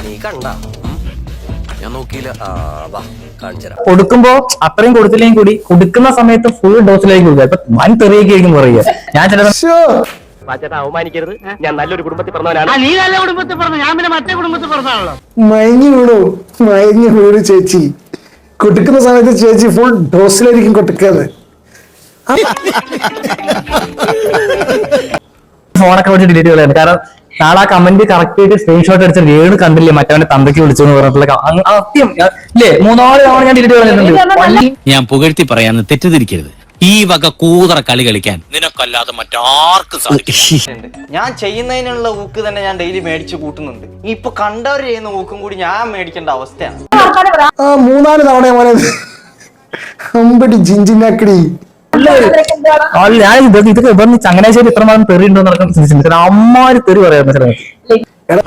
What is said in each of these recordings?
നീ കണ്ട ഞാൻ നോക്കിയില്ല. വാ കാണിച്ചരാ. കൊടുക്കുമ്പോ അത്രയും കൊടുത്തില്ലെങ്കിൽ കൂടി കൊടുക്കുന്ന സമയത്ത് ഫുൾ ഡോസിലേക്ക് കൊടുക്കുക. ഇപ്പൊ വൻ തെറിയൊക്കെ ആയിരിക്കും പറയുക. ഞാൻ ചില അവമാനിക്കരുത്. ഞാൻ നല്ലൊരു കുടുംബത്തിൽ പറഞ്ഞവനാണ്. നീ നല്ല കുടുംബത്തിൽ പറഞ്ഞു, ഞാൻ പിന്നെ മറ്റേ കുടുംബത്തിൽ പറഞ്ഞാണല്ലോ. മയങ്ങി വീണു ചേച്ചി. കൊടുക്കുന്ന സമയത്ത് ചേച്ചി ഫുൾ ഡോസിലായിരിക്കും കൊടുക്കാതെ. ഫോണൊക്കെ വെച്ച് ഡിലീറ്റ് കളയാണ്. കാരണം നാളെ ആ കമന്റ് കറക്റ്റ് ആയിട്ട് സ്ക്രീൻഷോട്ട് അടിച്ച രേണു കണ്ടില്ലേ മറ്റവന്റെ തന്തയ്ക്ക് വിളിച്ചു എന്ന് പറഞ്ഞിട്ടുള്ള സത്യം ഇല്ലേ 3-4 തവണ ഞാൻ ഡിലീറ്റ് കളഞ്ഞിട്ടുണ്ട്. ഞാൻ പുകഴ്ത്തി പറയാന്ന് തെറ്റിദ്ധരിക്കരുത്. ഈ വക കൂതറ കളി കളിക്കാൻ നിനക്കല്ലാതെ മറ്റാർക്കും സാധിക്കും. ഞാൻ ചെയ്യുന്നതിനുള്ള ഊക്ക് തന്നെ ഞാൻ ഡെയിലി മേടിച്ചു കൂട്ടുന്നുണ്ട്. ഇപ്പൊ കണ്ടവർ ചെയ്യുന്ന ഊക്കും കൂടി ഞാൻ മേടിക്കേണ്ട അവസ്ഥയാണ്. 3-4 തവണ മോനെ അമ്പടി ജിഞ്ചിനാക്കടി. ഞാൻ ഇതൊക്കെ ഇവന്ന് ചങ്ങനാശ്ശേരി ഇത്രമാത്രം തെറി ഉണ്ടോ നടക്കാൻ ചിന്തിച്ചിട്ടുണ്ട്. അമ്മാര് തെറി പറയാൻ.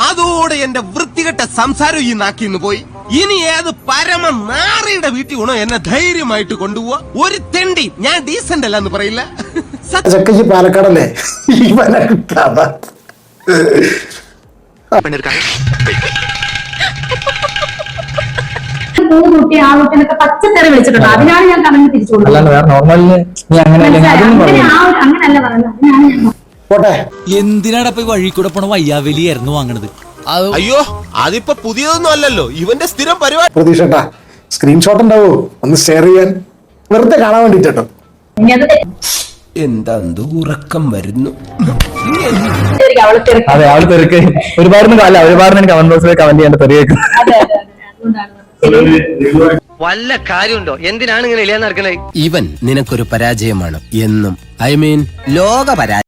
അതോടെ എന്റെ വൃത്തികെട്ട സംസാരം ഈ നാക്കിന്ന് പോയി. ഇനി ഏത് പരമ നാറിയുടെ വീട്ടിൽ വേണോ എന്നെ ധൈര്യമായിട്ട് കൊണ്ടുപോവാ. ഒരു തെണ്ടി ഞാൻ ഡീസന്റ് അല്ല എന്ന് പറയില്ല. ചക്കയ്ക്ക് പാലക്കാടല്ലേ കുട്ടി ആ കുട്ടിനൊക്കെ പച്ചക്കറി വിളിച്ചിട്ടുണ്ട്. അതിനാണ് ഞാൻ കമന്റ് തിരിച്ചു കൊടുത്തത്. അല്ലാണ്ട് വേറെ നോർമലിന് നീ അങ്ങനെയല്ല അങ്ങനല്ല പറഞ്ഞത്. പോട്ടെ. എന്തിനാണ് ഇപ്പൊ വഴി കൂടെ പോണ വയ്യാവലിയായിരുന്നു വാങ്ങണത്? അയ്യോ അതിപ്പോ പുതിയതൊന്നും അല്ലല്ലോ, ഇവന്റെ സ്ഥിരം പരിപാടി. പ്രതീക്ഷട്ടാ സ്ക്രീൻഷോട്ട് ഉണ്ടാവോ ഒന്ന് ഷെയർ ചെയ്യാൻ, വെറുതെ കാണാൻ വേണ്ടിട്ടോ. എന്താ ഉറക്കം വരുന്നു. അതെ അവള് തെറിക്ക് ഒരുപാട് എനിക്ക് കമന്റ് ബോക്സിൽ കമന്റ് ചെയ്യേണ്ട തെറിയേക്കും. വല്ല കാര്യമുണ്ടോ? എന്തിനാണ് ഇങ്ങനെ ഇല്ലാന്ന് നടക്കണേ? ഇവൻ നിനക്കൊരു പരാജയമാണ് എന്നും. ഐ മീൻ ലോക പരാജയം.